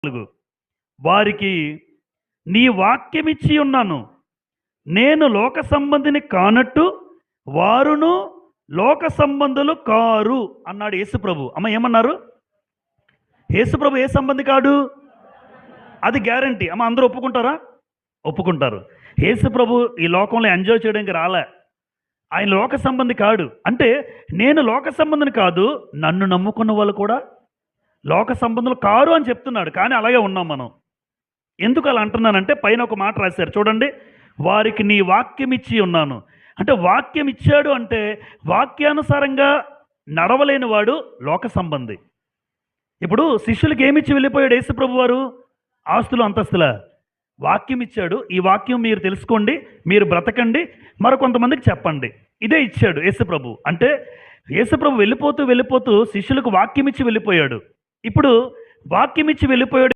4 వారికి నీ వాక్యమిచ్చి ఉన్నాను, నేను లోక సంబంధిని కానట్టు వారును లోక సంబంధులు కారు అన్నాడు యేసుప్రభు. అమ్మ ఏమన్నారు? యేసుప్రభు ఏ సంబంధి కాడు? అది గ్యారంటీ. అమ్మ అందరూ ఒప్పుకుంటారా? ఒప్పుకుంటారు. యేసుప్రభు ఈ లోకంలో ఎంజాయ్ చేయడానికి రాలే. ఆయన లోక సంబంధి కాడు. అంటే నేను లోక సంబంధిని కాదు, నన్ను నమ్ముకున్న వాళ్ళు కూడా లోక సంబంధులు కారు అని చెప్తున్నాడు. కానీ అలాగే ఉన్నాం మనం. ఎందుకు అలా అంటున్నానంటే పైన ఒక మాట రాశారు చూడండి, వారికి నీ వాక్యం ఇచ్చి ఉన్నాను. అంటే వాక్యం ఇచ్చాడు అంటే వాక్యానుసారంగా నడవలేని వాడు లోక సంబంధి. ఇప్పుడు శిష్యులకి ఏమిచ్చి వెళ్ళిపోయాడు యేసుప్రభు వారు? ఆస్తులు అంతస్తుల? వాక్యం ఇచ్చాడు. ఈ వాక్యం మీరు తెలుసుకోండి, మీరు బ్రతకండి, మరికొంతమందికి చెప్పండి. ఇదే ఇచ్చాడు యేసుప్రభు. అంటే యేసుప్రభు వెళ్ళిపోతూ వెళ్ళిపోతూ శిష్యులకు వాక్యం ఇచ్చి వెళ్ళిపోయాడు. ఇప్పుడు వాక్యం ఇచ్చి వెళ్ళిపోయాడు